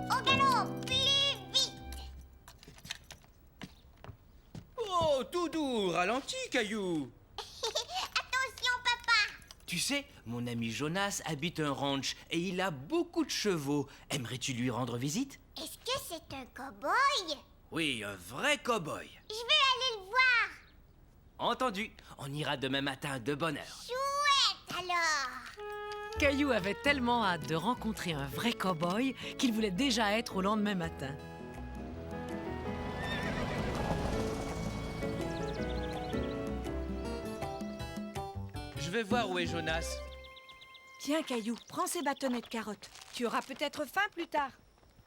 Au galop, plus vite. Oh, tout doux, ralentis, Caillou. Attention, papa. Tu sais, mon ami Jonas habite un ranch et il a beaucoup de chevaux. Aimerais-tu lui rendre visite? Est-ce que c'est un cow-boy? Oui, un vrai cow-boy. Je vais aller le voir. Entendu, on ira demain matin de bonne heure. Chouette, alors. Caillou avait tellement hâte de rencontrer un vrai cow-boy qu'il voulait déjà être au lendemain matin. Je vais voir où est Jonas. Tiens, Caillou, prends ces bâtonnets de carottes. Tu auras peut-être faim plus tard.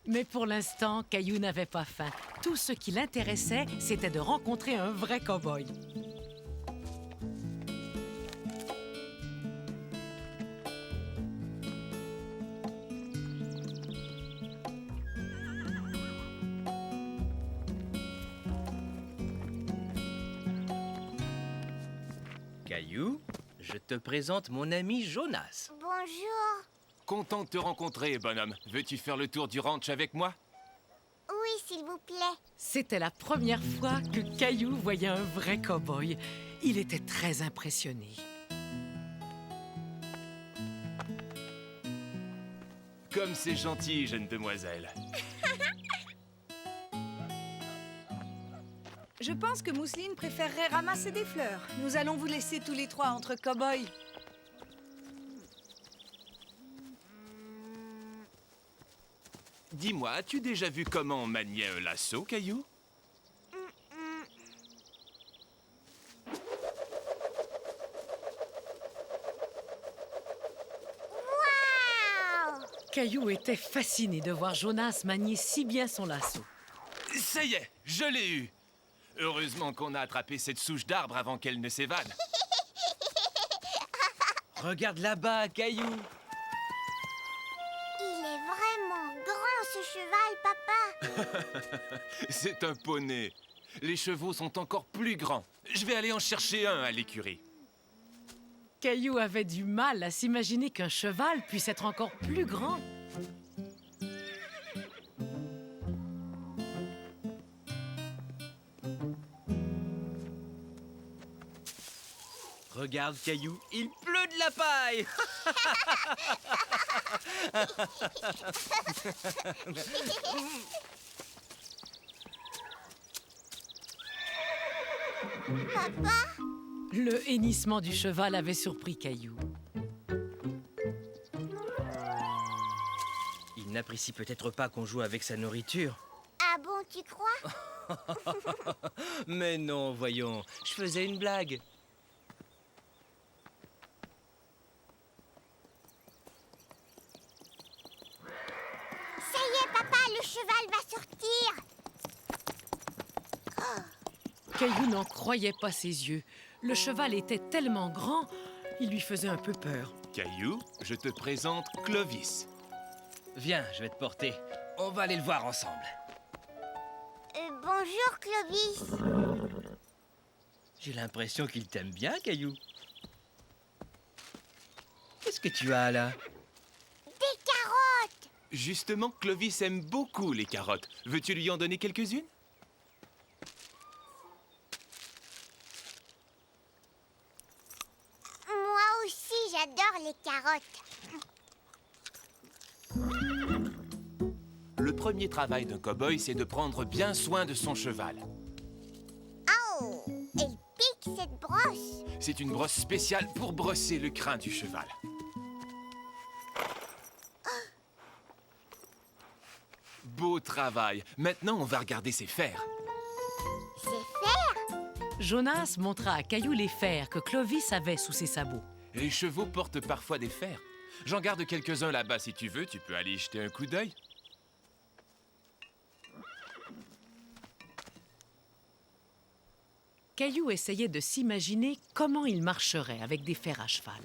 Mais pour l'instant, Caillou n'avait pas faim. Tout ce qui l'intéressait, c'était de rencontrer un vrai cow-boy. Caillou, je te présente mon ami Jonas. Bonjour. Content de te rencontrer, bonhomme. Veux-tu faire le tour du ranch avec moi? Oui, s'il vous plaît. C'était la première fois que Caillou voyait un vrai cow-boy. Il était très impressionné. Comme c'est gentil, jeune demoiselle. Je pense que Mousseline préférerait ramasser des fleurs. Nous allons vous laisser tous les trois entre cow-boys. Dis-moi, as-tu déjà vu comment on maniait un lasso, Caillou? Waouh! Caillou était fasciné de voir Jonas manier si bien son lasso. Ça y est, je l'ai eu! Heureusement qu'on a attrapé cette souche d'arbre avant qu'elle ne s'évade. Regarde là-bas, Caillou. Il est vraiment grand, ce cheval, papa. C'est un poney. Les chevaux sont encore plus grands. Je vais aller en chercher un à l'écurie. Caillou avait du mal à s'imaginer qu'un cheval puisse être encore plus grand. Regarde, Caillou, il pleut de la paille. Papa? Le hennissement du cheval avait surpris Caillou. Il n'apprécie peut-être pas qu'on joue avec sa nourriture. Ah bon, tu crois? Mais non, voyons, je faisais une blague. Ça y est, papa, le cheval va sortir. Caillou n'en croyait pas ses yeux. Le cheval était tellement grand, il lui faisait un peu peur. Caillou, je te présente Clovis. Viens, je vais te porter. On va aller le voir ensemble. Bonjour, Clovis. J'ai l'impression qu'il t'aime bien, Caillou. Qu'est-ce que tu as là? Des carottes. Justement, Clovis aime beaucoup les carottes. Veux-tu lui en donner quelques-unes? Moi aussi, j'adore les carottes. Le premier travail d'un cow-boy, c'est de prendre bien soin de son cheval. Oh, elle pique cette brosse. C'est une brosse spéciale pour brosser le crin du cheval. Beau travail. Maintenant, on va regarder ses fers. C'est faire. Jonas montra à Caillou les fers que Clovis avait sous ses sabots. Les chevaux portent parfois des fers. J'en garde quelques-uns là-bas si tu veux. Tu peux aller y jeter un coup d'œil. Caillou essayait de s'imaginer comment il marcherait avec des fers à cheval.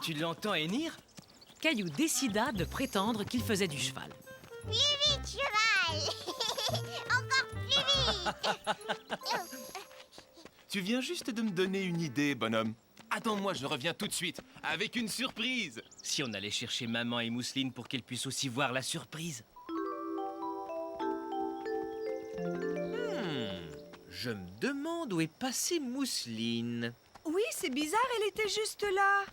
Tu l'entends hennir? Caillou décida de prétendre qu'il faisait du cheval. Plus vite, cheval. Encore plus vite. Tu viens juste de me donner une idée, bonhomme. Attends-moi, je reviens tout de suite, avec une surprise. Si on allait chercher maman et Mousseline pour qu'elles puissent aussi voir la surprise. Je me demande où est passée Mousseline. Oui, c'est bizarre, elle était juste là.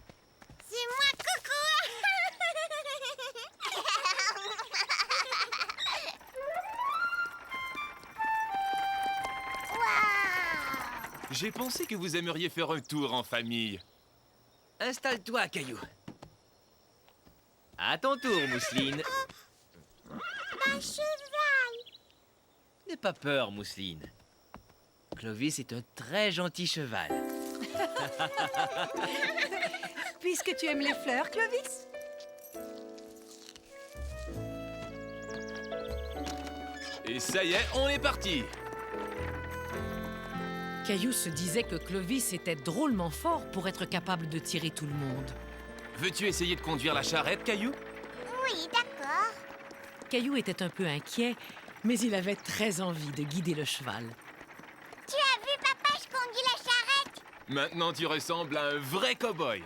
C'est moi, coucou. Waouh. J'ai pensé que vous aimeriez faire un tour en famille. Installe-toi, Caillou. À ton tour, Mousseline. Un cheval. N'aie pas peur, Mousseline. Clovis est un très gentil cheval. Puisque tu aimes les fleurs, Clovis. Et ça y est, on est parti. Caillou se disait que Clovis était drôlement fort pour être capable de tirer tout le monde. Veux-tu essayer de conduire la charrette, Caillou? Oui, d'accord. Caillou était un peu inquiet, mais il avait très envie de guider le cheval. Tu as vu, papa, je conduis la charrette. Maintenant, tu ressembles à un vrai cow-boy.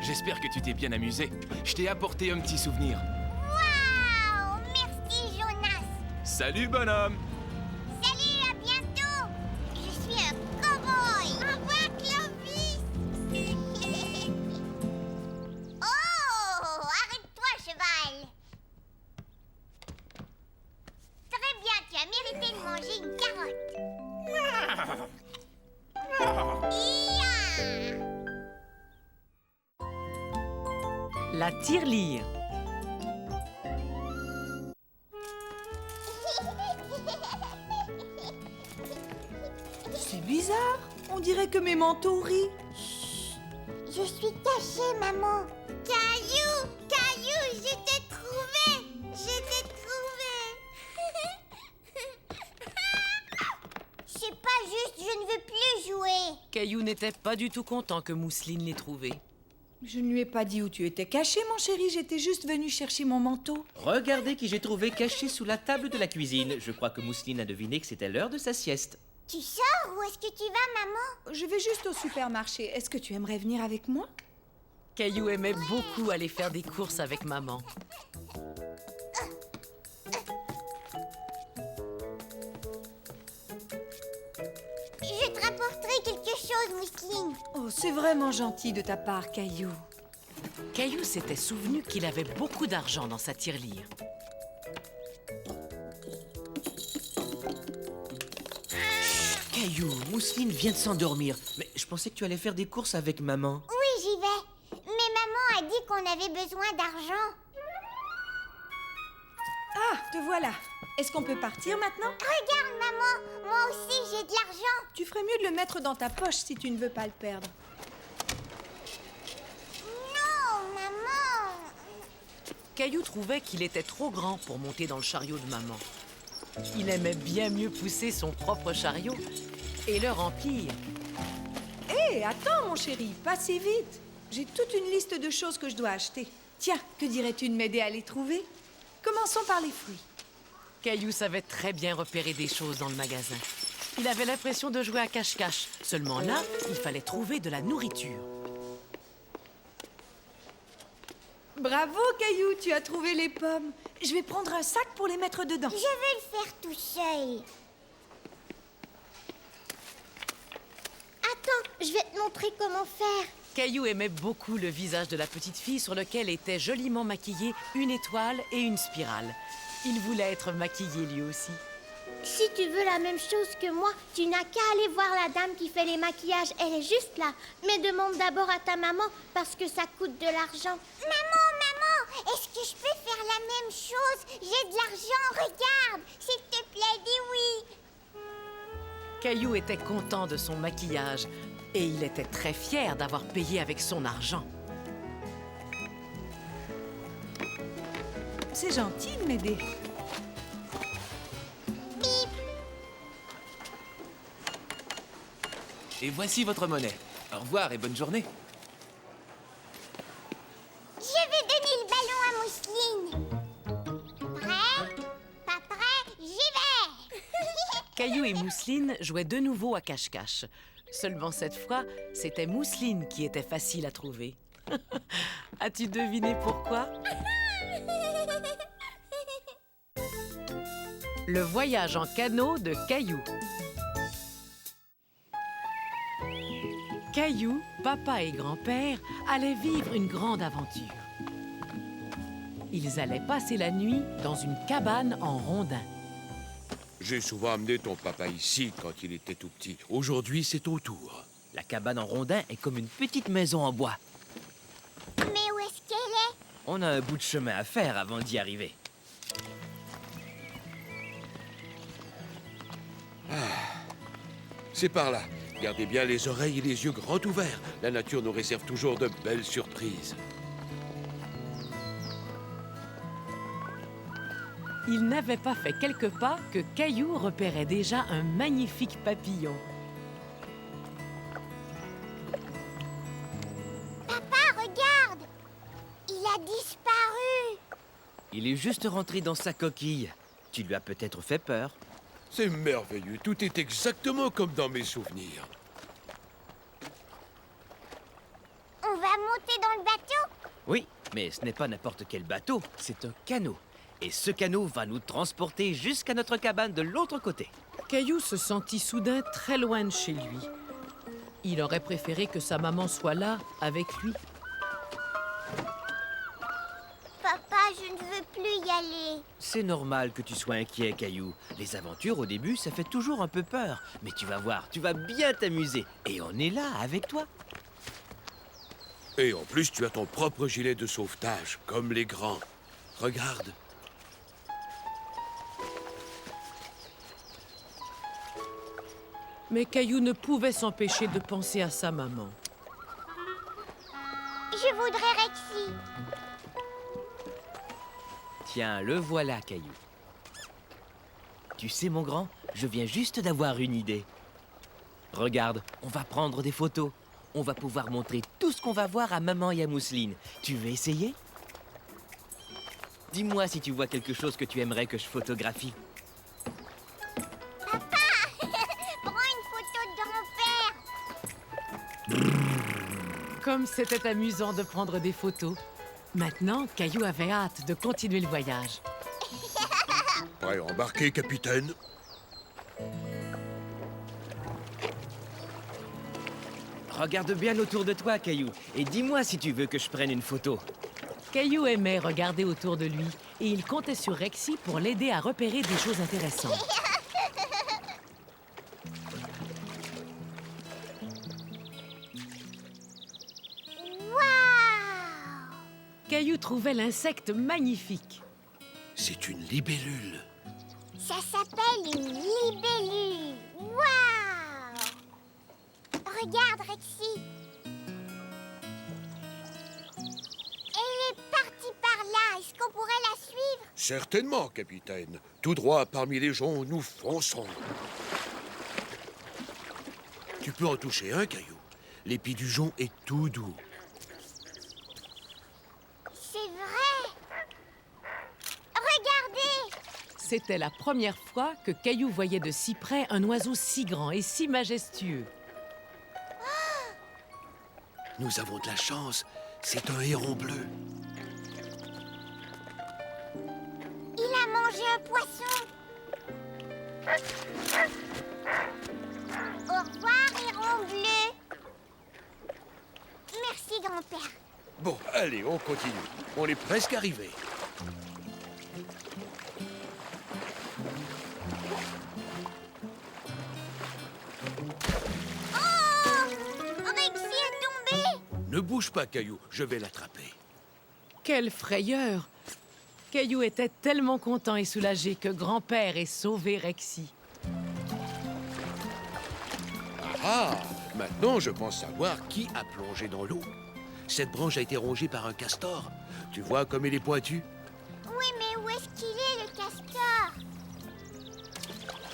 J'espère que tu t'es bien amusé. Je t'ai apporté un petit souvenir. Waouh. Merci, Jonas. Salut, bonhomme. Salut, à bientôt. Je suis un cow-boy. Au revoir, Clovis. Oh, arrête-toi, cheval. Très bien, tu as mérité de manger une carotte. Ia. La tirelire. C'est bizarre. On dirait que mes manteaux rient. Je suis cachée, maman. Caillou, Caillou, je t'ai trouvé. Je t'ai trouvé. C'est pas juste, je ne veux plus jouer. Caillou n'était pas du tout content que Mousseline l'ait trouvé. Je ne lui ai pas dit où tu étais caché, mon chéri. J'étais juste venue chercher mon manteau. Regardez qui j'ai trouvé caché sous la table de la cuisine. Je crois que Mousseline a deviné que c'était l'heure de sa sieste. Tu sors? Où est-ce que tu vas, maman? Je vais juste au supermarché. Est-ce que tu aimerais venir avec moi? Caillou aimait beaucoup aller faire des courses avec maman. Je te rapporterai quelque chose, Mousseline. Oh, c'est vraiment gentil de ta part, Caillou. Caillou s'était souvenu qu'il avait beaucoup d'argent dans sa tirelire. Caillou, Mousseline vient de s'endormir. Mais je pensais que tu allais faire des courses avec maman. Oui, j'y vais. Mais maman a dit qu'on avait besoin d'argent. Ah, te voilà. Est-ce qu'on peut partir maintenant? Regarde, maman. Moi aussi, j'ai de l'argent. Tu ferais mieux de le mettre dans ta poche si tu ne veux pas le perdre. Non, maman. Caillou trouvait qu'il était trop grand pour monter dans le chariot de maman. Il aimait bien mieux pousser son propre chariot et le remplir. Hé, attends, mon chéri, pas si vite. J'ai toute une liste de choses que je dois acheter. Tiens, que dirais-tu de m'aider à les trouver? Commençons par les fruits. Caillou savait très bien repérer des choses dans le magasin. Il avait l'impression de jouer à cache-cache. Seulement là, il fallait trouver de la nourriture. Bravo, Caillou, tu as trouvé les pommes. Je vais prendre un sac pour les mettre dedans. Je veux le faire tout seul. Attends, je vais te montrer comment faire. Caillou aimait beaucoup le visage de la petite fille sur lequel était joliment maquillée une étoile et une spirale. Il voulait être maquillé lui aussi. Si tu veux la même chose que moi, tu n'as qu'à aller voir la dame qui fait les maquillages. Elle est juste là. Mais demande d'abord à ta maman parce que ça coûte de l'argent. Maman, maman, est-ce que je peux faire la même chose? J'ai de l'argent, regarde. S'il te plaît, dis oui. Caillou était content de son maquillage et il était très fier d'avoir payé avec son argent. C'est gentil de m'aider. Et voici votre monnaie. Au revoir et bonne journée. Je vais donner le ballon à Mousseline. Caillou et Mousseline jouaient de nouveau à cache-cache. Seulement cette fois, c'était Mousseline qui était facile à trouver. As-tu deviné pourquoi? Le voyage en canot de Caillou. Caillou, papa et grand-père allaient vivre une grande aventure. Ils allaient passer la nuit dans une cabane en rondin. J'ai souvent amené ton papa ici quand il était tout petit. Aujourd'hui, c'est ton tour. La cabane en rondin est comme une petite maison en bois. Mais où est-ce qu'elle est? On a un bout de chemin à faire avant d'y arriver. C'est par là. Gardez bien les oreilles et les yeux grands ouverts. La nature nous réserve toujours de belles surprises. Ils n'avaient pas fait quelques pas que Caillou repérait déjà un magnifique papillon. Papa, regarde! Il a disparu! Il est juste rentré dans sa coquille. Tu lui as peut-être fait peur. C'est merveilleux. Tout est exactement comme dans mes souvenirs. On va monter dans le bateau? Oui, mais ce n'est pas n'importe quel bateau, c'est un canot. Et ce canot va nous transporter jusqu'à notre cabane de l'autre côté. Caillou se sentit soudain très loin de chez lui. Il aurait préféré que sa maman soit là, avec lui. Papa, je ne veux plus y aller. C'est normal que tu sois inquiet, Caillou. Les aventures, au début, ça fait toujours un peu peur. Mais tu vas voir, tu vas bien t'amuser. Et on est là, avec toi. Et en plus, tu as ton propre gilet de sauvetage, comme les grands. Regarde. Mais Caillou ne pouvait s'empêcher de penser à sa maman. Je voudrais Rexy. Tiens, le voilà, Caillou. Tu sais, mon grand, je viens juste d'avoir une idée. Regarde, on va prendre des photos. On va pouvoir montrer tout ce qu'on va voir à maman et à Mousseline. Tu veux essayer? Dis-moi si tu vois quelque chose que tu aimerais que je photographie. Prends une photo de grand-père. Comme c'était amusant de prendre des photos. Maintenant, Caillou avait hâte de continuer le voyage. Prêt à embarquer, capitaine? Regarde bien autour de toi, Caillou, et dis-moi si tu veux que je prenne une photo. Caillou aimait regarder autour de lui et il comptait sur Rexy pour l'aider à repérer des choses intéressantes. Waouh! Caillou trouvait l'insecte magnifique. C'est une libellule. Ça s'appelle une libellule. Waouh! Regarde, Rexy. Elle est partie par là. Est-ce qu'on pourrait la suivre? Certainement, capitaine. Tout droit parmi les joncs, nous fonçons. Tu peux en toucher un, Caillou. L'épi du jonc est tout doux. C'est vrai. Regardez! C'était la première fois que Caillou voyait de si près un oiseau si grand et si majestueux. Nous avons de la chance. C'est un héron bleu. Il a mangé un poisson. Au revoir, héron bleu. Merci, grand-père. Bon, allez, on continue. On est presque arrivé. Oh! Rexy est tombé. Ne bouge pas, Caillou. Je vais l'attraper. Quelle frayeur! Caillou était tellement content et soulagé que grand-père ait sauvé Rexy. Ah! Maintenant, je pense savoir qui a plongé dans l'eau. Cette branche a été rongée par un castor. Tu vois comme il est pointu? Oui, mais où est-ce qu'il est, le castor?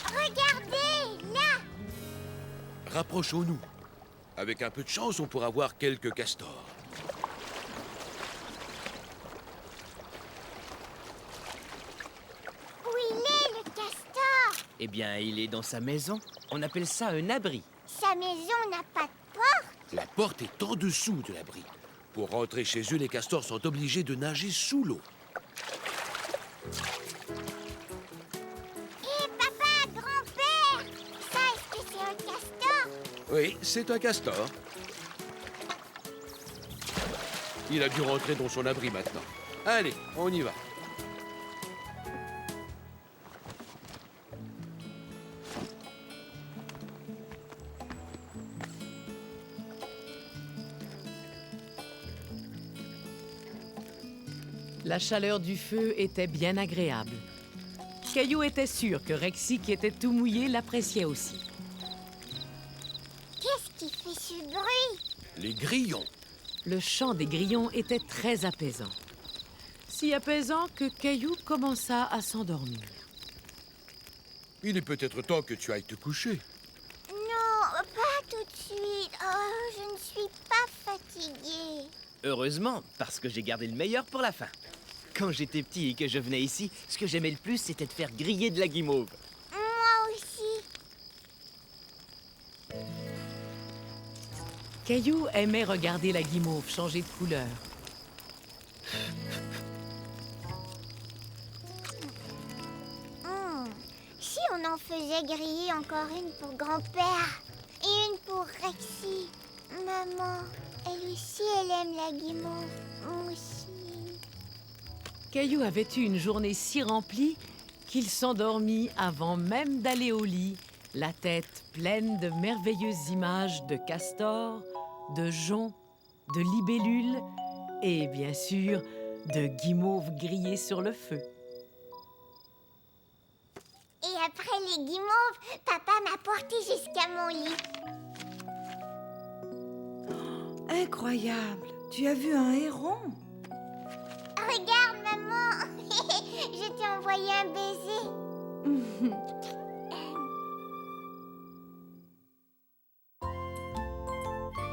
Regardez, là. Rapprochons-nous. Avec un peu de chance, on pourra voir quelques castors. Où il est, le castor? Eh bien, il est dans sa maison. On appelle ça un abri. Sa maison n'a pas de porte. La porte est en dessous de l'abri. Pour rentrer chez eux, les castors sont obligés de nager sous l'eau. Hé, papa, grand-père! Ça, est-ce que c'est un castor? Oui, c'est un castor. Il a dû rentrer dans son abri maintenant. Allez, on y va. La chaleur du feu était bien agréable. Caillou était sûr que Rexy, qui était tout mouillé, l'appréciait aussi. Qu'est-ce qui fait ce bruit? Les grillons. Le chant des grillons était très apaisant. Si apaisant que Caillou commença à s'endormir. Il est peut-être temps que tu ailles te coucher. Non, pas tout de suite. Oh, je ne suis pas fatiguée. Heureusement, parce que j'ai gardé le meilleur pour la fin. Quand j'étais petit et que je venais ici, ce que j'aimais le plus, c'était de faire griller de la guimauve. Moi aussi. Caillou aimait regarder la guimauve changer de couleur. Si on en faisait griller encore une pour grand-père et une pour Rexy. Maman, elle aussi, elle aime la guimauve. Moi aussi. Caillou avait eu une journée si remplie qu'il s'endormit avant même d'aller au lit, la tête pleine de merveilleuses images de castors, de joncs, de libellules et, bien sûr, de guimauves grillées sur le feu. Et après les guimauves, papa m'a porté jusqu'à mon lit. Incroyable! Tu as vu un héron? Regarde, maman. Je t'ai envoyé un baiser.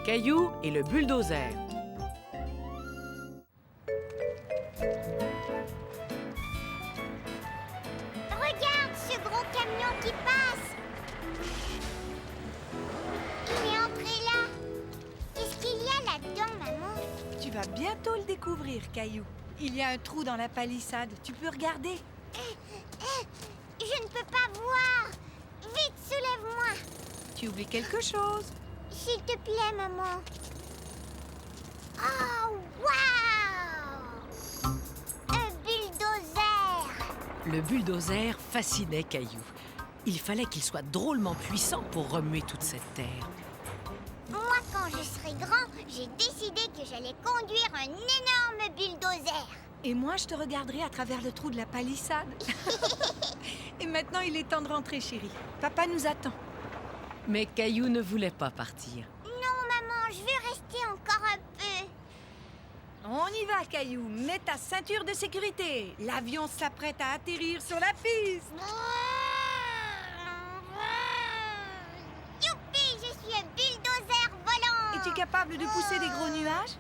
Caillou et le bulldozer. Regarde ce gros camion qui passe. Il est entré là. Qu'est-ce qu'il y a là-dedans, maman? Tu vas bientôt le découvrir, Caillou. Il y a un trou dans la palissade. Tu peux regarder. Je ne peux pas voir. Vite, soulève-moi. Tu oublies quelque chose. S'il te plaît, maman. Oh, waouh! Un bulldozer. Le bulldozer fascinait Caillou. Il fallait qu'il soit drôlement puissant pour remuer toute cette terre. Moi, quand je serai grand, j'ai décidé que j'allais conduire un énorme bulldozer. Et moi, je te regarderai à travers le trou de la palissade. Et maintenant, il est temps de rentrer, chérie. Papa nous attend. Mais Caillou ne voulait pas partir. Non, maman, je veux rester encore un peu. On y va, Caillou. Mets ta ceinture de sécurité. L'avion s'apprête à atterrir sur la piste. Youpi, je suis un bulldozer volant. Es-tu capable de pousser des gros nuages?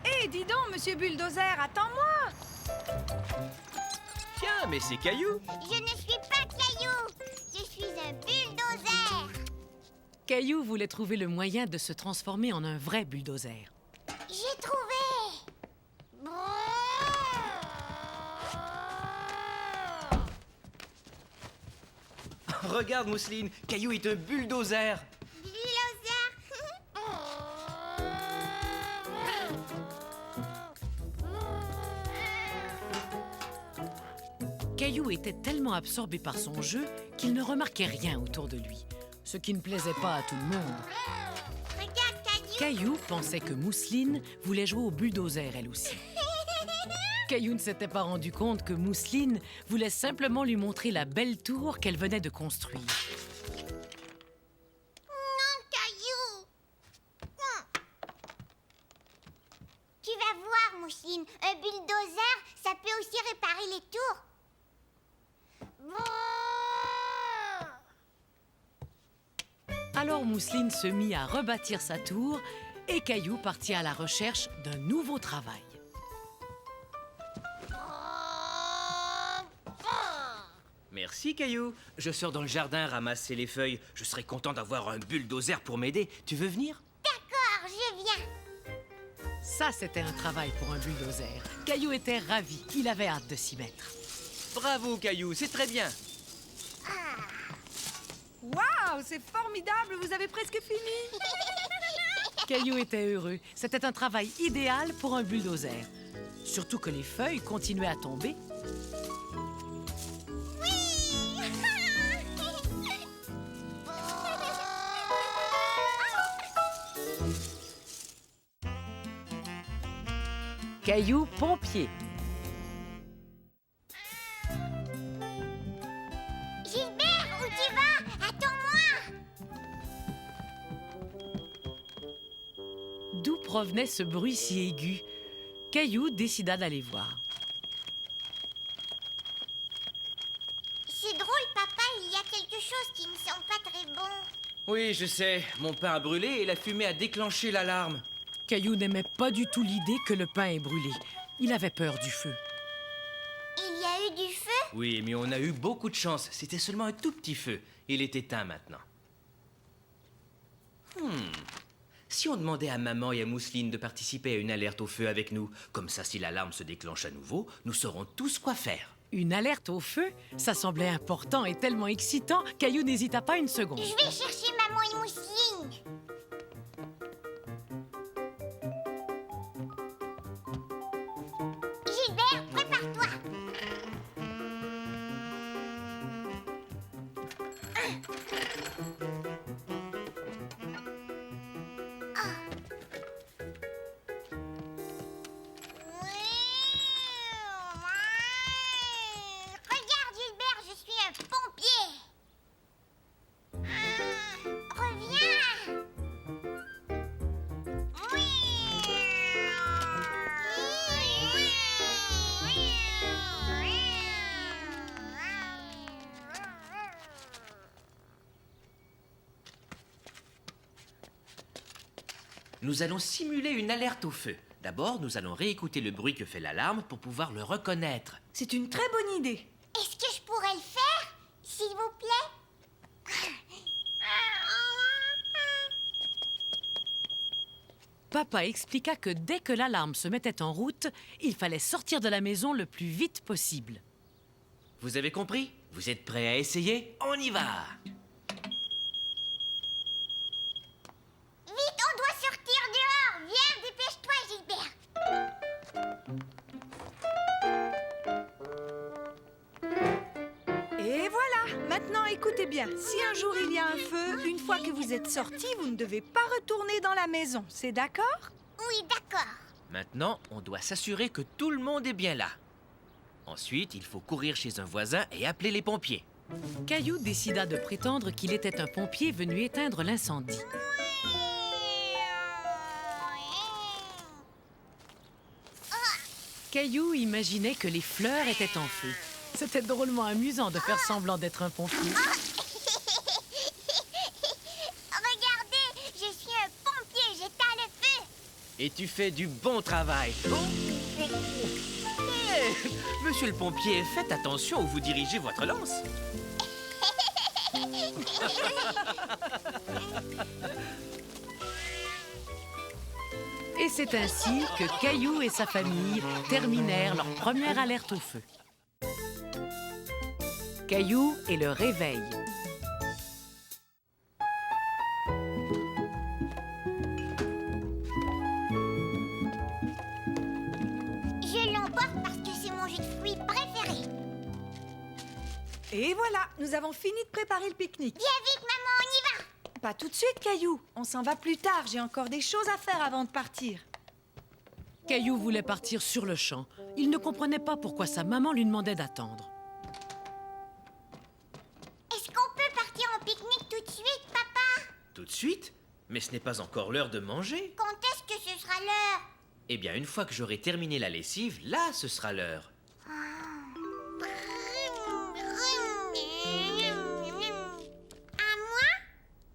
Hé, dis donc, monsieur Bulldozer, attends-moi. Tiens, mais c'est Caillou. Je ne suis pas Caillou. Je suis un bulldozer. Caillou voulait trouver le moyen de se transformer en un vrai bulldozer. J'ai trouvé. Regarde, Mousseline, Caillou est un bulldozer. Caillou était tellement absorbé par son jeu qu'il ne remarquait rien autour de lui, ce qui ne plaisait pas à tout le monde. Regarde, Caillou. Caillou pensait que Mousseline voulait jouer au bulldozer elle aussi. Caillou ne s'était pas rendu compte que Mousseline voulait simplement lui montrer la belle tour qu'elle venait de construire. Non, Caillou. Tu vas voir, Mousseline. Un bulldozer, ça peut aussi réparer les tours. Alors Mousseline se mit à rebâtir sa tour et Caillou partit à la recherche d'un nouveau travail. Merci, Caillou. Je sors dans le jardin ramasser les feuilles. Je serais content d'avoir un bulldozer pour m'aider. Tu veux venir? D'accord, je viens. Ça, c'était un travail pour un bulldozer. Caillou était ravi. Il avait hâte de s'y mettre. Bravo, Caillou, c'est très bien. Waouh, c'est formidable, vous avez presque fini. Caillou était heureux. C'était un travail idéal pour un bulldozer. Surtout que les feuilles continuaient à tomber. Caillou pompier. Gilbert, où tu vas? Attends-moi. D'où provenait ce bruit si aigu? Caillou décida d'aller voir. C'est drôle, papa, il y a quelque chose qui ne sent pas très bon. Oui, je sais. Mon pain a brûlé et la fumée a déclenché l'alarme. Caillou n'aimait pas du tout l'idée que le pain ait brûlé. Il avait peur du feu. Il y a eu du feu? Oui, mais on a eu beaucoup de chance. C'était seulement un tout petit feu. Il est éteint maintenant. Si on demandait à maman et à Mousseline de participer à une alerte au feu avec nous, comme ça, si l'alarme se déclenche à nouveau, nous saurons tous quoi faire. Une alerte au feu? Ça semblait important et tellement excitant, Caillou n'hésita pas une seconde. Je vais chercher maman et Mousseline. Gilbert, prépare-toi. Regarde, Gilbert, je suis un pompier. Reviens. Nous allons simuler une alerte au feu. D'abord, nous allons réécouter le bruit que fait l'alarme pour pouvoir le reconnaître. C'est une très bonne idée. Est-ce que je pourrais le faire, s'il vous plaît? Papa expliqua que dès que l'alarme se mettait en route, il fallait sortir de la maison le plus vite possible. Vous avez compris? Vous êtes prêts à essayer? On y va! Vite, on doit sortir dehors. Viens, dépêche-toi, Gilbert. Et voilà, maintenant écoutez bien. Si un jour il y a un feu, une fois que vous êtes sortis, vous ne devez pas retourner dans la maison. C'est d'accord? Oui, d'accord. Maintenant, on doit s'assurer que tout le monde est bien là. Ensuite, il faut courir chez un voisin et appeler les pompiers. Caillou décida de prétendre qu'il était un pompier venu éteindre l'incendie. Caillou imaginait que les fleurs étaient en feu. C'était drôlement amusant de faire semblant d'être un pompier. Regardez, je suis un pompier, j'éteins le feu. Et tu fais du bon travail. Hey, monsieur le pompier, faites attention où vous dirigez votre lance. Et c'est ainsi que Caillou et sa famille terminèrent leur première alerte au feu. Caillou et le réveil. Je l'emporte parce que c'est mon jus de fruits préféré. Et voilà, nous avons fini de préparer le pique-nique. Viens vite, maman, on y va. Pas tout de suite, Caillou. On s'en va plus tard. J'ai encore des choses à faire avant de partir. Caillou voulait partir sur le champ. Il ne comprenait pas pourquoi sa maman lui demandait d'attendre. Est-ce qu'on peut partir en pique-nique tout de suite, papa? Tout de suite? Mais ce n'est pas encore l'heure de manger. Quand est-ce que ce sera l'heure? Eh bien, une fois que j'aurai terminé la lessive, là, ce sera l'heure. À moi?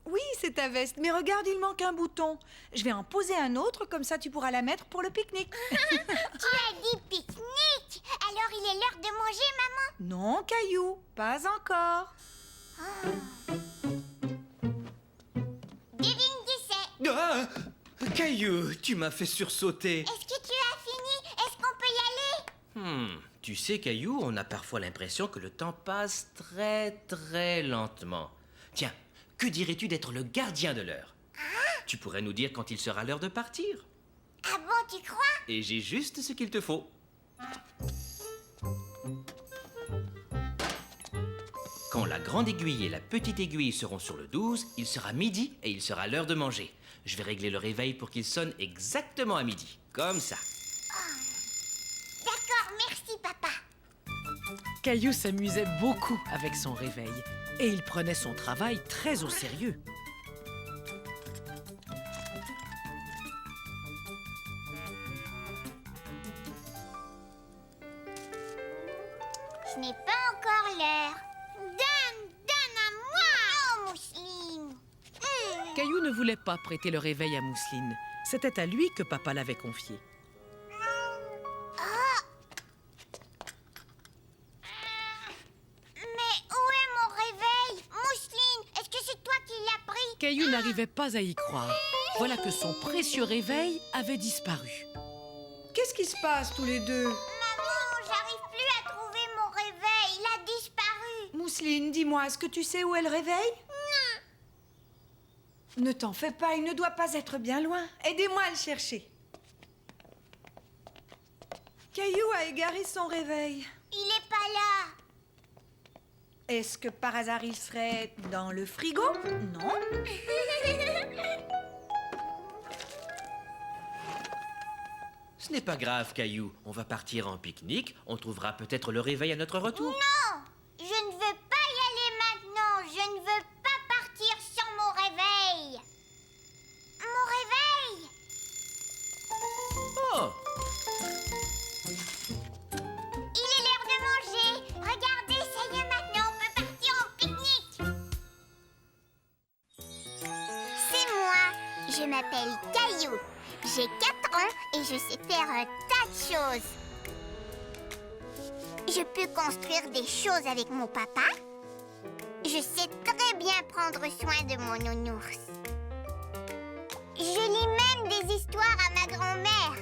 Oui, c'est ta veste. Mais regarde, il manque un bouton. Je vais en poser un autre, comme ça tu pourras la mettre pour le pique-nique. Tu as dit pique-nique. Alors il Il est l'heure de manger, maman. Non, Caillou, pas encore. Devine qui c'est. Ah, Caillou, tu m'as fait sursauter. Est-ce que tu as fini? Est-ce qu'on peut y aller? Tu sais, Caillou, on a parfois l'impression que le temps passe très, très lentement. Tiens, que dirais-tu d'être le gardien de l'heure? Tu pourrais nous dire quand il sera l'heure de partir. Ah bon, tu crois? Et j'ai juste ce qu'il te faut. Quand la grande aiguille et la petite aiguille seront sur le 12, il sera midi et il sera l'heure de manger. Je vais régler le réveil pour qu'il sonne exactement à midi. Comme ça. D'accord, merci, papa. Caillou s'amusait beaucoup avec son réveil et il prenait son travail très au sérieux. Ce n'est pas encore l'heure. Donne à moi. Non, Mousseline. Caillou ne voulait pas prêter le réveil à Mousseline. C'était à lui que papa l'avait confié. Mais où est mon réveil? Mousseline, est-ce que c'est toi qui l'as pris? Caillou n'arrivait pas à y croire. Voilà que son précieux réveil avait disparu. Qu'est-ce qui se passe tous les deux? Maman, j'arrive plus à trouver mon réveil. Il a disparu. Mousseline, dis-moi, est-ce que tu sais où est le réveil? Non. Ne t'en fais pas, il ne doit pas être bien loin. Aidez-moi à le chercher. Caillou a égaré son réveil. Il est pas là. Est-ce que par hasard il serait dans le frigo? Non. Ce n'est pas grave, Caillou. On va partir en pique-nique. On trouvera peut-être le réveil à notre retour. Non, je ne veux pas y aller maintenant. Je ne veux pas partir sans mon réveil. Mon réveil. Oh! Il est l'heure de manger. Regardez, ça y est maintenant, on peut partir en pique-nique. C'est moi. Je m'appelle Caillou. J'ai 4 ans et je sais faire un tas de choses. Je peux construire des choses avec mon papa. Je sais très bien prendre soin de mon nounours. Je lis même des histoires à ma grand-mère.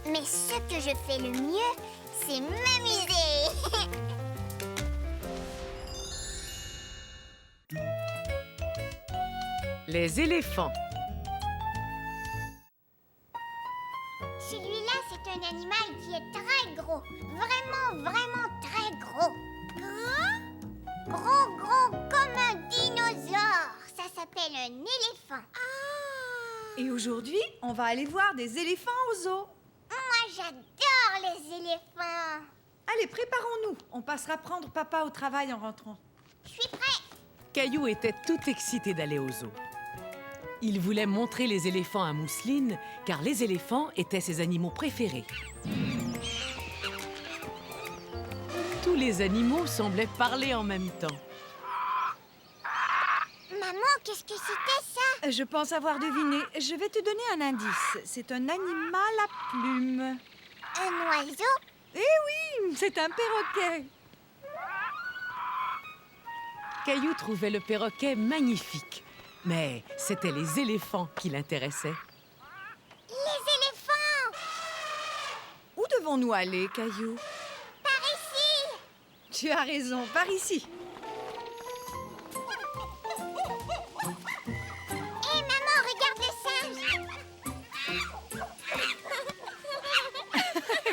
Mais ce que je fais le mieux, c'est m'amuser. Les éléphants. Celui-là, c'est un animal qui est très gros. Vraiment, vraiment très gros. Gros? Gros, gros comme un dinosaure. Ça s'appelle un éléphant. Et aujourd'hui, on va aller voir des éléphants au zoo. Moi, j'adore les éléphants. Allez, préparons-nous. On passera prendre papa au travail en rentrant. Je suis prêt. Caillou était tout excité d'aller au zoo. Il voulait montrer les éléphants à Mousseline, car les éléphants étaient ses animaux préférés. Tous les animaux semblaient parler en même temps. Maman, qu'est-ce que c'était ça? Je pense avoir deviné. Je vais te donner un indice. C'est un animal à plumes. Un oiseau? Eh oui, c'est un perroquet. Caillou trouvait le perroquet magnifique, mais c'était les éléphants qui l'intéressaient. Les éléphants! Où devons-nous aller, Caillou? Par ici! Tu as raison, par ici. Hé, maman, regarde le singe!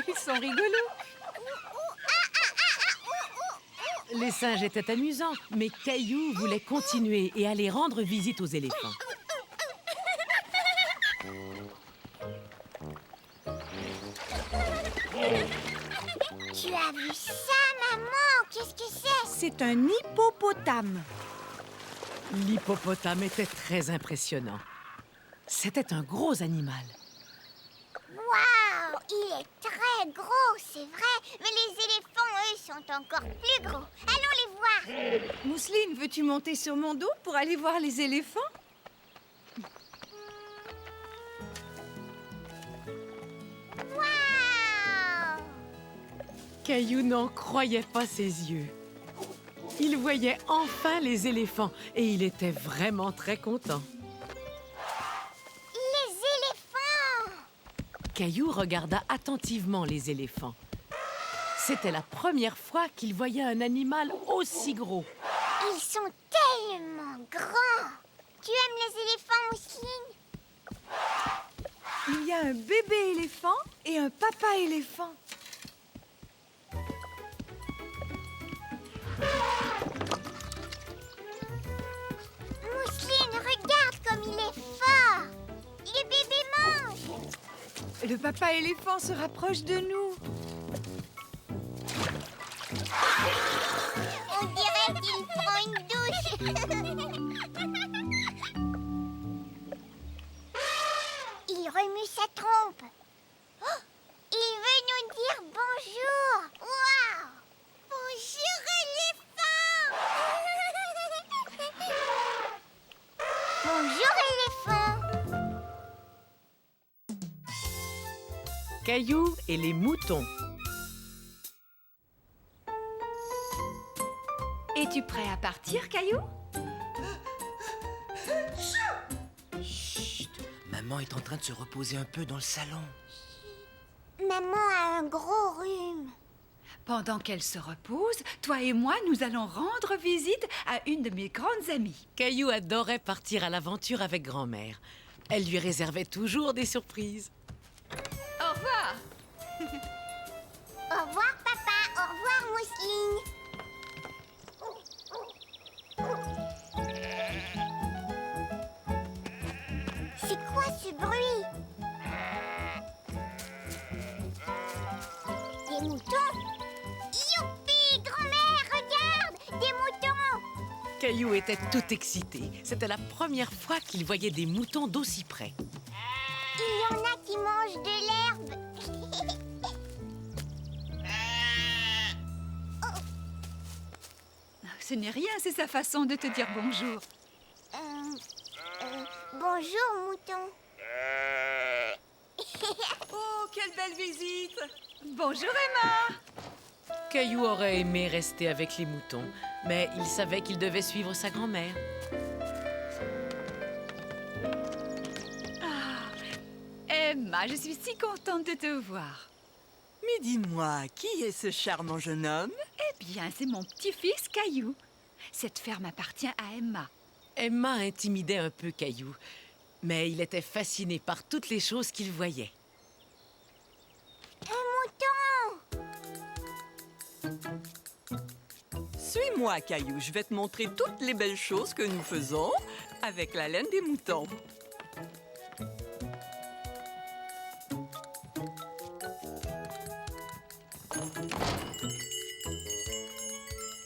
Ils sont rigolos. Les singes étaient amusants, mais Caillou voulait continuer et aller rendre visite aux éléphants. Tu as vu ça, maman? Qu'est-ce que c'est? C'est un hippopotame. L'hippopotame était très impressionnant. C'était un gros animal. Waouh! Il est très gros, c'est vrai. Mais les éléphants, eux, sont encore plus gros. Allons les voir. Mousseline, veux-tu monter sur mon dos pour aller voir les éléphants? Waouh! Caillou n'en croyait pas ses yeux. Il voyait enfin les éléphants et il était vraiment très content. Les éléphants! Caillou regarda attentivement les éléphants. C'était la première fois qu'il voyait un animal aussi gros. Ils sont tellement grands! Tu aimes les éléphants, Mousseline? Il y a un bébé éléphant et un papa éléphant. Mousseline, regarde comme il est fort! Le bébé mange! Le papa éléphant se rapproche de nous. On dirait qu'il prend une douche! Il remue sa trompe. Oh, il veut nous dire bonjour. Waouh! Bonjour, éléphant! Bonjour, éléphant! Caillou et les moutons. Es-tu prêt à partir, Caillou? Chut! Maman est en train de se reposer un peu dans le salon. Maman a un gros rhume. Pendant qu'elle se repose, toi et moi, nous allons rendre visite à une de mes grandes amies. Caillou adorait partir à l'aventure avec grand-mère. Elle lui réservait toujours des surprises. Au revoir! Au revoir, papa. Au revoir, Mousseline. C'est quoi ce bruit? Des moutons? Youpi, grand-mère, regarde! Des moutons! Caillou était tout excité. C'était la première fois qu'il voyait des moutons d'aussi près. Il y en a qui mangent de l'herbe. Ce n'est rien, c'est sa façon de te dire bonjour. Bonjour, mouton. Oh, quelle belle visite! Bonjour, Emma! Caillou aurait aimé rester avec les moutons, mais il savait qu'il devait suivre sa grand-mère. Emma, je suis si contente de te voir. Mais dis-moi, qui est ce charmant jeune homme? Eh bien, c'est mon petit-fils Caillou. Cette ferme appartient à Emma. Emma intimidait un peu Caillou, mais il était fasciné par toutes les choses qu'il voyait. Un mouton! Suis-moi, Caillou, je vais te montrer toutes les belles choses que nous faisons avec la laine des moutons.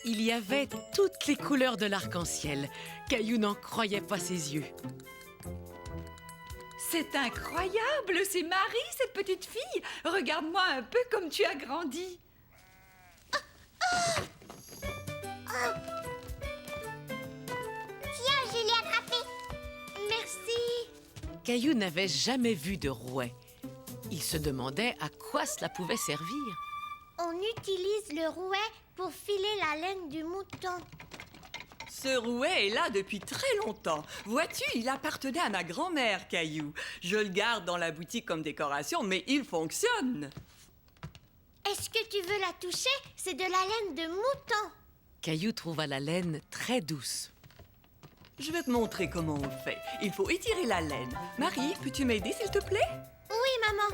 Il y avait toutes les couleurs de l'arc-en-ciel. Caillou n'en croyait pas ses yeux. C'est incroyable, c'est Marie, cette petite fille. Regarde-moi un peu comme tu as grandi. Tiens, je l'ai attrapé. Merci. Caillou n'avait jamais vu de rouet. Il se demandait à quoi cela pouvait servir. On utilise le rouet pour filer la laine du mouton. Ce rouet est là depuis très longtemps. Vois-tu, il appartenait à ma grand-mère, Caillou. Je le garde dans la boutique comme décoration, mais il fonctionne. Est-ce que tu veux la toucher? C'est de la laine de mouton. Caillou trouva la laine très douce. Je vais te montrer comment on fait. Il faut étirer la laine. Marie, peux-tu m'aider, s'il te plaît? Oui, maman.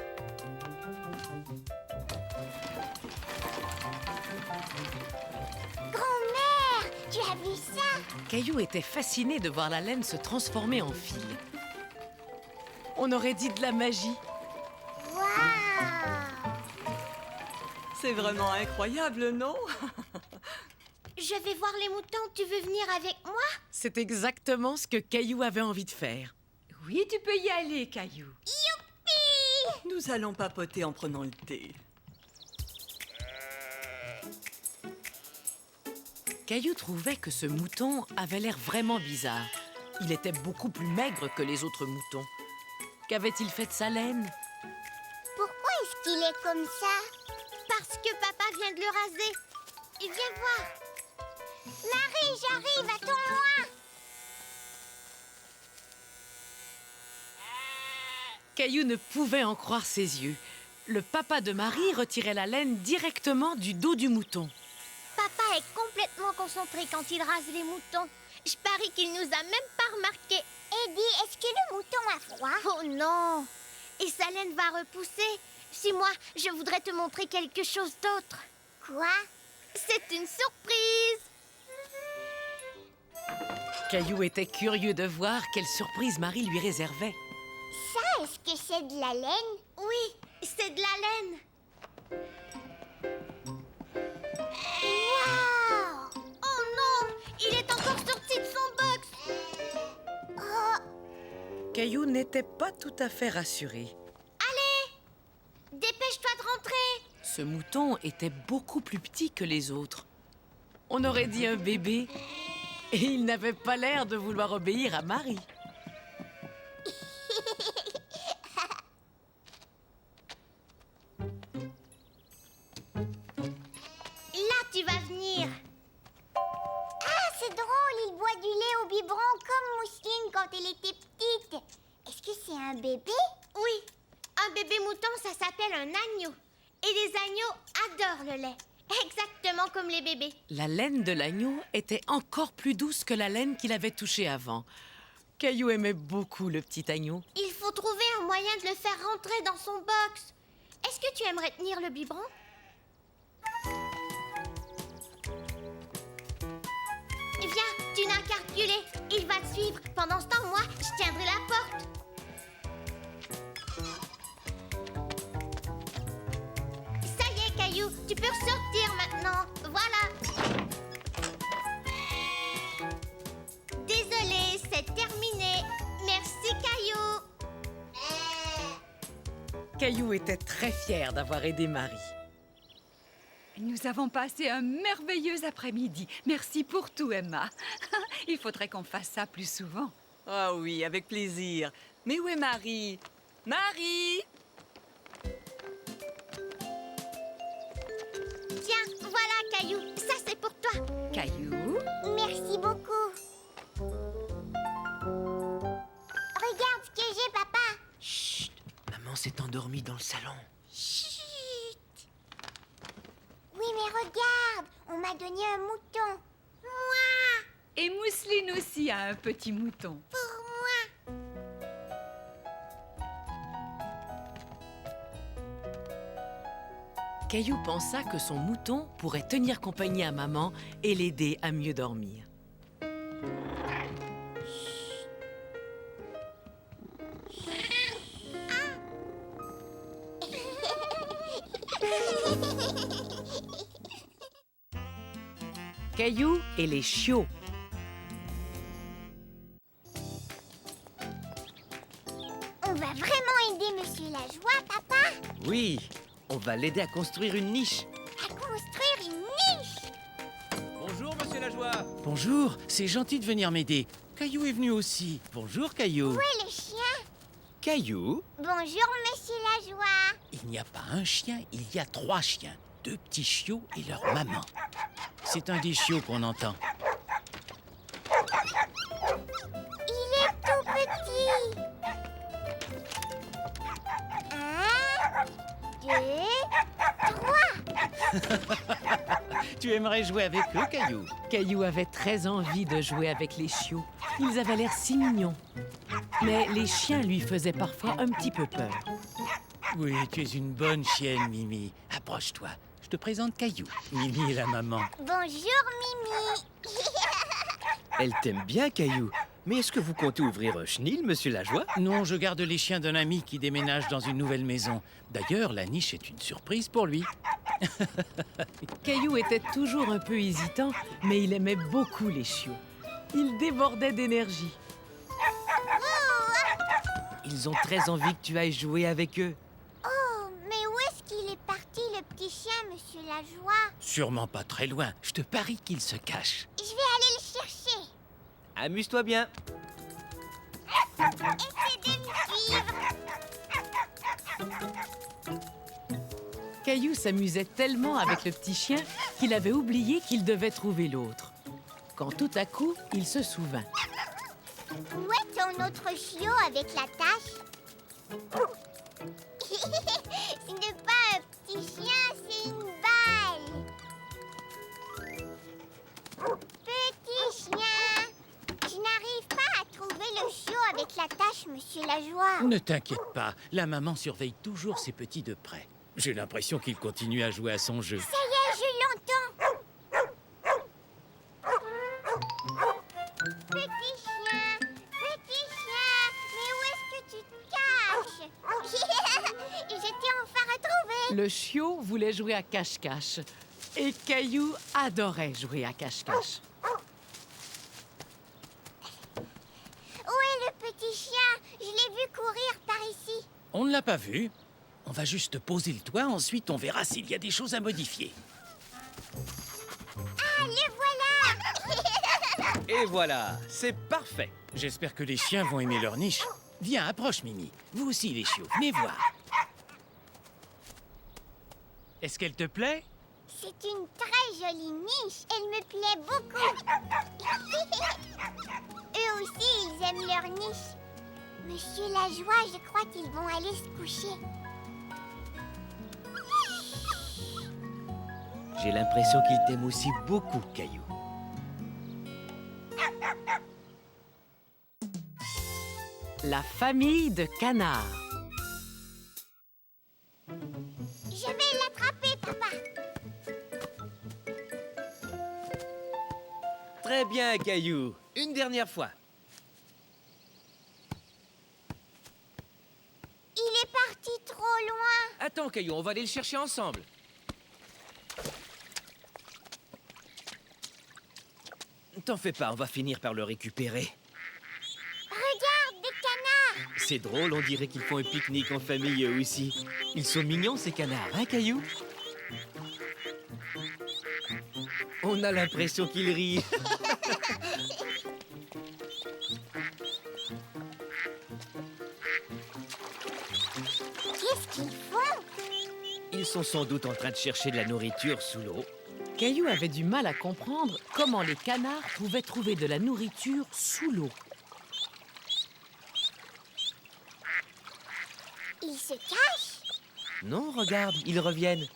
Grand-mère, tu as vu ça? Caillou était fasciné de voir la laine se transformer en fil. On aurait dit de la magie. Waouh! C'est vraiment incroyable, non? Je vais voir les moutons. Tu veux venir avec moi? C'est exactement ce que Caillou avait envie de faire. Oui, tu peux y aller, Caillou. Youpi! Nous allons papoter en prenant le thé. Caillou trouvait que ce mouton avait l'air vraiment bizarre. Il était beaucoup plus maigre que les autres moutons. Qu'avait-il fait de sa laine? Pourquoi est-ce qu'il est comme ça? parce que papa vient de le raser. Et viens voir. Marie, j'arrive, attends-moi. Caillou ne pouvait en croire ses yeux. Le papa de Marie retirait la laine directement du dos du mouton. Papa est complètement concentré quand il rase les moutons. Je parie qu'il nous a même pas remarqué. Eddie, est-ce que le mouton a froid? Oh non! Et sa laine va repousser. Si moi, je voudrais te montrer quelque chose d'autre. Quoi? C'est une surprise! Caillou était curieux de voir quelle surprise Marie lui réservait. Ça, est-ce que c'est de la laine? Oui, c'est de la laine. Wow! Oh non! Il est encore sorti de son box! Oh! Caillou n'était pas tout à fait rassuré. Dépêche-toi de rentrer! Ce mouton était beaucoup plus petit que les autres. On aurait dit un bébé. Et il n'avait pas l'air de vouloir obéir à Marie. Là, tu vas venir. Ah, c'est drôle, il boit du lait au biberon comme Mousseline quand elle était petite. Est-ce que c'est un bébé? Oui, un bébé mouton, ça s'appelle un agneau. Et les agneaux adorent le lait, exactement comme les bébés. La laine de l'agneau était encore plus douce que la laine qu'il avait touchée avant. Caillou aimait beaucoup le petit agneau. Il faut trouver un moyen de le faire rentrer dans son box. Est-ce que tu aimerais tenir le biberon? Viens, tu n'as qu'à reculer. Il va te suivre. Pendant ce temps, moi, je tiendrai la porte. Ça y est, Caillou, tu peux ressortir maintenant. Voilà. Désolée, c'est terminé. Merci, Caillou. Caillou était très fier d'avoir aidé Marie. Nous avons passé un merveilleux après-midi. Merci pour tout, Emma. Il faudrait qu'on fasse ça plus souvent. Ah oui, avec plaisir. Mais où est Marie? Marie! Tiens, voilà, Caillou. Ça, c'est pour toi. Caillou? Merci beaucoup. Regarde ce que j'ai, papa. Chut! Maman s'est endormie dans le salon. Chut. Oui, mais regarde, on m'a donné un mouton. Moi, Et Mousseline aussi a un petit mouton. pour moi. Caillou pensa que son mouton pourrait tenir compagnie à maman et l'aider à mieux dormir. Caillou et les chiots. On va vraiment aider Monsieur Lajoie, papa, Oui, on va l'aider à construire une niche. à construire une niche. Bonjour, monsieur Lajoie. Bonjour, c'est gentil de venir m'aider. Caillou est venu aussi. Bonjour, Caillou. Où est le chien? Caillou? Bonjour, Monsieur Lajoie. Il n'y a pas un chien, il y a 3 chiens. 2 petits chiots et leur maman. C'est un des chiots qu'on entend. Il est tout petit. 1, 2, 3. Tu aimerais jouer avec eux, Caillou? Caillou avait très envie de jouer avec les chiots. Ils avaient l'air si mignons. Mais les chiens lui faisaient parfois un petit peu peur. Oui, tu es une bonne chienne, Mimi. Approche-toi. Je te présente Caillou. Mimi est la maman. Bonjour, Mimi. Elle t'aime bien, Caillou. Mais est-ce que vous comptez ouvrir un chenil, monsieur Lajoie? Non, je garde les chiens d'un ami qui déménage dans une nouvelle maison. D'ailleurs, la niche est une surprise pour lui. Caillou était toujours un peu hésitant, mais il aimait beaucoup les chiots. Il débordait d'énergie. Ils ont très envie que tu ailles jouer avec eux. Oh, mais où est-ce qu'il est parti, le petit chien, Monsieur Lajoie? Sûrement pas très loin. Je te parie qu'il se cache. Je vais aller le chercher. Amuse-toi bien. Essaie de me suivre. Caillou s'amusait tellement avec le petit chien qu'il avait oublié qu'il devait trouver l'autre. Quand tout à coup, il se souvint. Où est ton autre chiot avec la tache? Ce n'est pas un petit chien, c'est une balle. Petit chien, je n'arrive pas à trouver le chiot avec la tache, monsieur Lajoie. Ne t'inquiète pas, la maman surveille toujours ses petits de près. J'ai l'impression qu'il continue à jouer à son jeu. Ça y est, je l'entends. Petit chien, mais où est-ce que tu te caches? J'étais enfin retrouvée. Le chiot voulait jouer à cache-cache et Caillou adorait jouer à cache-cache. Où est le petit chien? Je l'ai vu courir par ici. On ne l'a pas vu. On va juste poser le toit, ensuite on verra s'il y a des choses à modifier. Ah, le voilà. Et voilà, c'est parfait. J'espère que les chiens vont aimer leur niche. Viens, approche, Mimi. Vous aussi, les chiots, venez voir. Est-ce qu'elle te plaît? C'est une très jolie niche. Elle me plaît beaucoup. Eux aussi, ils aiment leur niche. Monsieur Lajoie, je crois qu'ils vont aller se coucher. J'ai l'impression qu'il t'aime aussi beaucoup, Caillou. La famille de canards. Je vais l'attraper, papa. Très bien, Caillou. Une dernière fois. Il est parti trop loin. Attends, Caillou, on va aller le chercher ensemble. T'en fais pas, on va finir par le récupérer. Regarde, des canards. C'est drôle, on dirait qu'ils font un pique-nique en famille eux aussi. Ils sont mignons, ces canards, hein, Caillou? On a l'impression qu'ils rient. Qu'est-ce qu'ils font? Ils sont sans doute en train de chercher de la nourriture sous l'eau. Caillou avait du mal à comprendre comment les canards pouvaient trouver de la nourriture sous l'eau. Ils se cachent? Non, regarde, ils reviennent.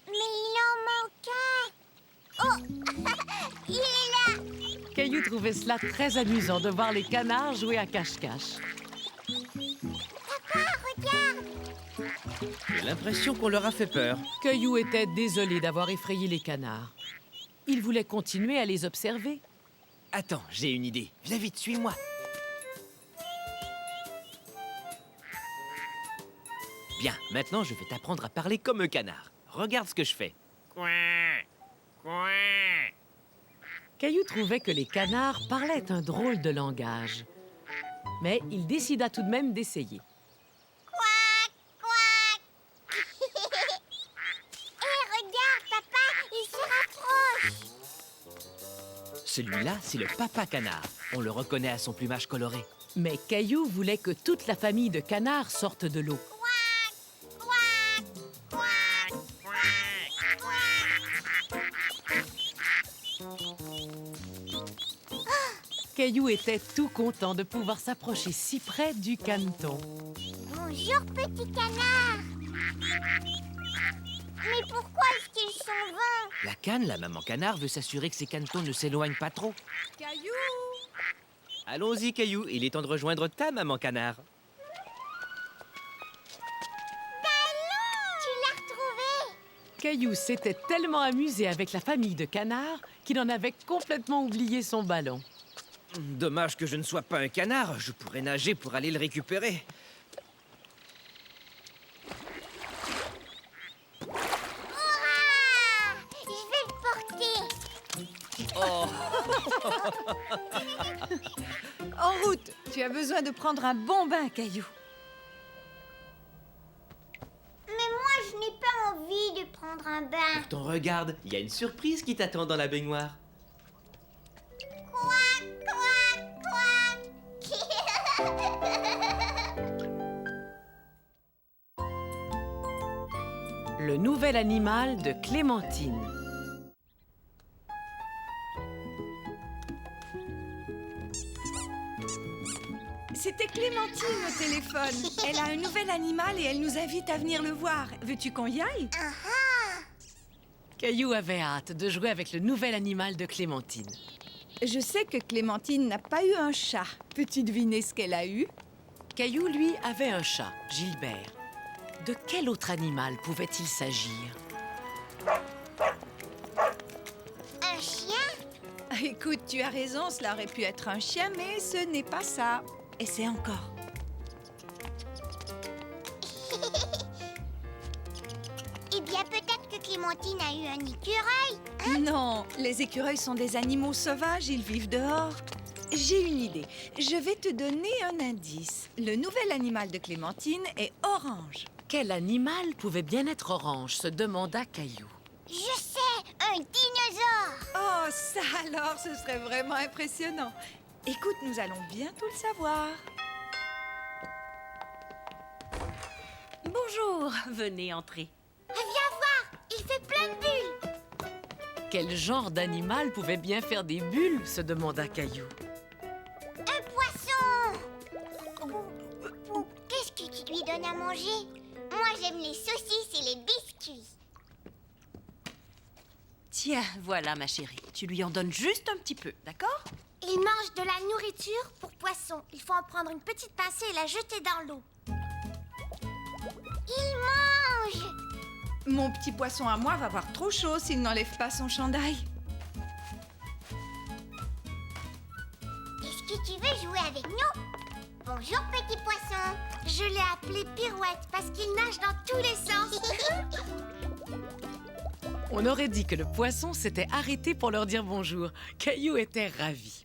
Mais il en manque un. Oh, il est là. Caillou trouvait cela très amusant de voir les canards jouer à cache-cache. Papa, regarde. J'ai l'impression qu'on leur a fait peur. Caillou était désolé d'avoir effrayé les canards. Il voulait continuer à les observer. Attends, j'ai une idée. Viens vite, suis-moi. Bien, maintenant je vais t'apprendre à parler comme un canard. Regarde ce que je fais. Caillou trouvait que les canards parlaient un drôle de langage. Mais il décida tout de même d'essayer. Quack, quack. Hé, regarde, papa, il se rapproche. Celui-là, c'est le papa canard. On le reconnaît à son plumage coloré. Mais Caillou voulait que toute la famille de canards sorte de l'eau. Quack, quack, Caillou était tout content de pouvoir s'approcher si près du caneton. Bonjour, petit canard. Mais pourquoi est-ce qu'ils s'en vont? La canne, la maman canard, veut s'assurer que ses canetons ne s'éloignent pas trop. Caillou! Allons-y, Caillou, il est temps de rejoindre ta maman canard. Tu l'as retrouvé? Caillou s'était tellement amusé avec la famille de canards qu'il en avait complètement oublié son ballon. Dommage que je ne sois pas un canard. Je pourrais nager pour aller le récupérer. Hurrah! Je vais le porter. En route! Tu as besoin de prendre un bon bain, Caillou. Mais moi, je n'ai pas envie de prendre un bain. Pourtant, regarde, il y a une surprise qui t'attend dans la baignoire. Quack, quack, quack. Le nouvel animal de Clémentine. C'était Clémentine au téléphone. Elle a un nouvel animal et elle nous invite à venir le voir. Veux-tu qu'on y aille? Caillou avait hâte de jouer avec le nouvel animal de Clémentine. Je sais que Clémentine n'a pas eu un chat. Peux-tu deviner ce qu'elle a eu? Caillou, lui, avait un chat, Gilbert. De quel autre animal pouvait-il s'agir? Un chien? Écoute, tu as raison, cela aurait pu être un chien, mais ce n'est pas ça. Essaie encore. Eh bien, peut-être que Clémentine a eu un écureuil. Non, les écureuils sont des animaux sauvages, ils vivent dehors. J'ai une idée. Je vais te donner un indice. Le nouvel animal de Clémentine est orange. Quel animal pouvait bien être orange, se demanda Caillou. Je sais, un dinosaure. Oh, ça alors, ce serait vraiment impressionnant. Écoute, nous allons bientôt le savoir. Bonjour, venez entrer. Viens voir, il fait plein de bulles. Quel genre d'animal pouvait bien faire des bulles, se demanda Caillou. Un poisson. Qu'est-ce que tu lui donnes à manger? Moi, j'aime les saucisses et les biscuits. Tiens, voilà ma chérie. Tu lui en donnes juste un petit peu, d'accord? Il mange de la nourriture pour poisson. Il faut en prendre une petite pincée et la jeter dans l'eau. Il mange! Mon petit poisson à moi va avoir trop chaud s'il n'enlève pas son chandail. Est-ce que tu veux jouer avec nous? Bonjour, petit poisson. Je l'ai appelé Pirouette parce qu'il nage dans tous les sens. On aurait dit que le poisson s'était arrêté pour leur dire bonjour. Caillou était ravi.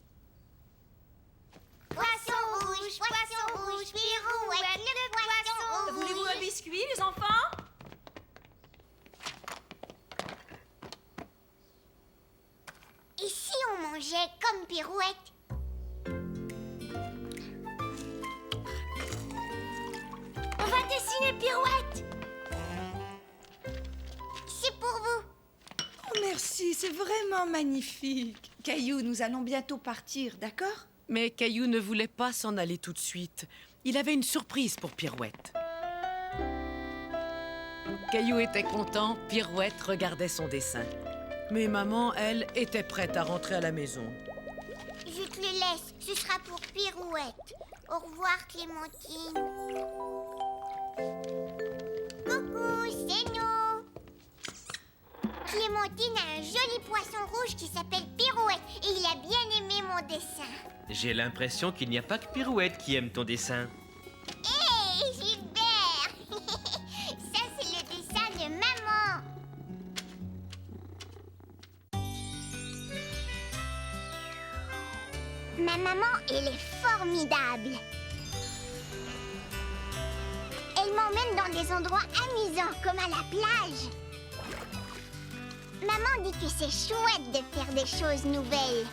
Poisson rouge, Pirouette, le poisson rouge. Voulez-vous un biscuit, les enfants? Et si on mangeait comme Pirouette? On va dessiner Pirouette. C'est pour vous. Oh, merci, c'est vraiment magnifique. Caillou, nous allons bientôt partir, d'accord? Mais Caillou ne voulait pas s'en aller tout de suite. Il avait une surprise pour Pirouette. Caillou était content, Pirouette regardait son dessin. Mais maman, elle, était prête à rentrer à la maison. Je te le laisse, ce sera pour Pirouette. Au revoir, Clémentine. Coucou, c'est nous. Clémentine a un joli poisson rouge qui s'appelle Pirouette et il a bien aimé mon dessin. J'ai l'impression qu'il n'y a pas que Pirouette qui aime ton dessin. Hé, Gilbert! Ça, c'est le dessin de maman. Ma maman, elle est formidable. Elle m'emmène dans des endroits amusants, comme à la plage. Maman dit que c'est chouette de faire des choses nouvelles.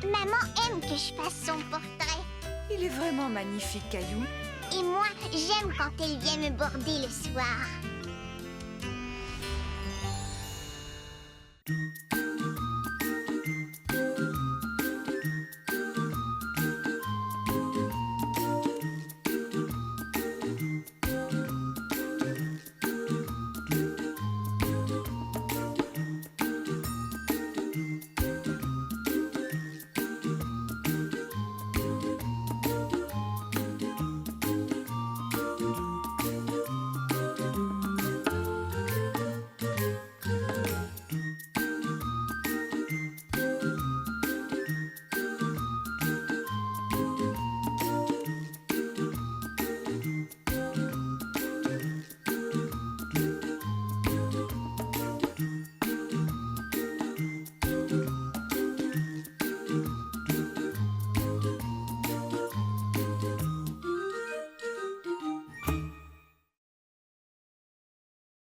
Maman aime que je fasse son portrait. Il est vraiment magnifique, Caillou. Et moi, j'aime quand elle vient me border le soir.